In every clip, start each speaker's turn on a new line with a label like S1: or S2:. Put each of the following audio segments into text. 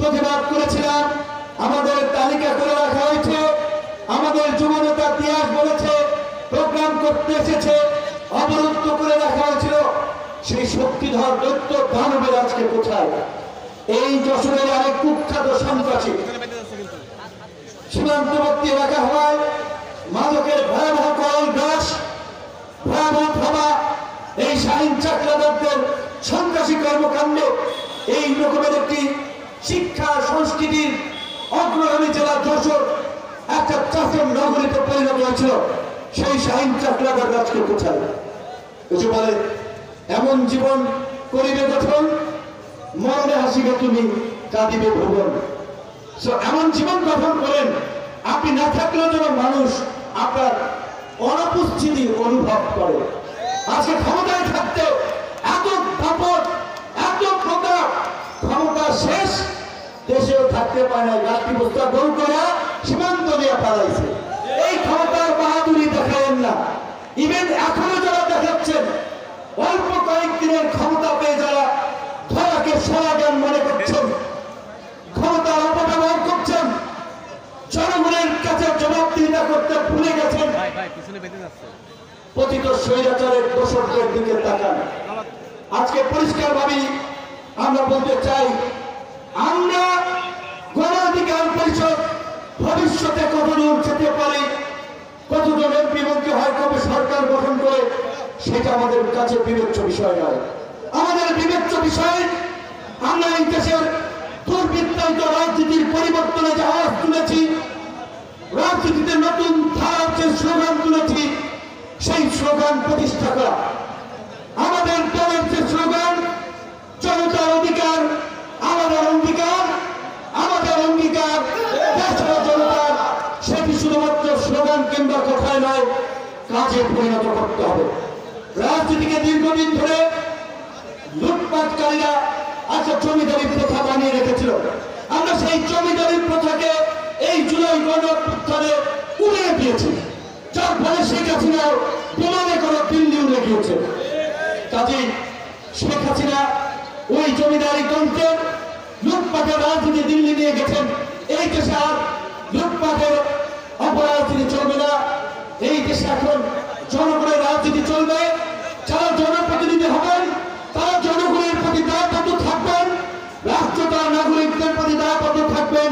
S1: প্রতিবাদ করেছিলাম, আমাদের তালিকা করে রাখা হয়েছে। আমাদের যুবনেতা তিয়াস বলেছে, প্রোগ্রাম করতে এসেছে, অবরুদ্ধ করে রাখা হয়েছিল। সেই শক্তিধর দৈত্য দানবের আজকে কোথায়? এই যশোরের আরেক কুখ্যাত সন্ত্রাসী সীমান্তবর্তী এলাকা হওয়ায় মাদকের ভয়াবহ করল গ্রাস, ভয়াবহ থাবা, এই শাহীন চাকলাদারদের সন্ত্রাসী কর্মকাণ্ডে এই রকমের একটি শিক্ষা সংস্কৃতির অগ্রগামী জেলা যশোর একটা চাষের নগরীতে পরিণত হয়েছিল। সেই শাহীন চাকলাদার আজকে কোথায়? কিছু বলে, এমন জীবন করিবে গঠন, মরণে হাসিবে তুমি, কাঁদিবে ভুবন। এমন জীবন গঠন করেন, আপনি না থাকলেও যেন মানুষ আপনার অনুপস্থিতি অনুভব করে। আজকে ক্ষমতায় থাকতে এত দাপট, এত প্রতাপ, ক্ষমতা শেষ, দেশেও থাকতে পারে না, গাছটি বস্তা গোল করে সীমান্ত দিয়ে পালাইছে। এই ক্ষমতার বাহাদুরি দেখাবেন না। ইভেন এখনো যারা দেখাচ্ছেন, অল্প কয়েকদিনের ক্ষমতা পেয়ে যারা ধরাকে সমাধান মনে করছেন, ক্ষমতার অপব্যবহার করছেন, জনগণের কাছে জবাবদিহিতা করতে ভুলে গেছেন। পতিত স্বৈরাচারের দোষরদের দিকে তাকান। আজকে পরিষ্কার ভাবে আমরা বলতে চাই, আমরা গণ অধিকার পরিষদ ভবিষ্যতে কতদূর যেতে পারি, কতজন এমপি মন্ত্রী হয়, কবে সরকার গঠন করে, সেটা আমাদের কাছে বিবেচ্য বিষয় নয়। আমাদের বিবেচ্য বিষয়, আমরা এই দেশের দুর্বৃত্তায়িত রাজনীতির পরিবর্তনে যে আওয়াজ তুলেছি, রাজনীতিতে নতুন ধারার যে স্লোগান তুলেছি, সেই স্লোগান প্রতিষ্ঠা করা। আমাদের দলের যে স্লোগান, জনতার অধিকার আমাদের অঙ্গীকার, আমাদের অঙ্গীকার দেশের জনতার, সেটি শুধুমাত্র স্লোগান কিংবা কথায় নয়, কাজে পরিণত করতে হবে। রাজনীতিকে দীর্ঘদিন ধরে লুটপাটকারীরা আজকে জমিদারি প্রথা বানিয়ে রেখেছিল। আমরা সেই জমিদারি প্রথাকে এই জুলাই গণঅভ্যুত্থানে উড়িয়ে দিয়েছি, যার ফলে শেখ হাসিনা বিমানে করে দিল্লি উড়ে গিয়েছে। কাজেই শেখ হাসিনা ওই জমিদারি তন্ত্রের লুটপাটের রাজনীতি দিল্লি নিয়ে গেছেন। এই দেশে আর লুটপাটের অপরাজনীতি চলবে না। এই দেশে এখন জনগণের রাজনীতি চলবে। যারা জনপ্রতিনিধি হবেন, তারা জনগণের প্রতি দায়বদ্ধ থাকবেন, রাষ্ট্র তার নাগরিকদের প্রতি দায়বদ্ধ থাকবেন।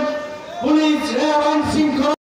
S1: পুলিশ, র্যাব, আইন শৃঙ্খলা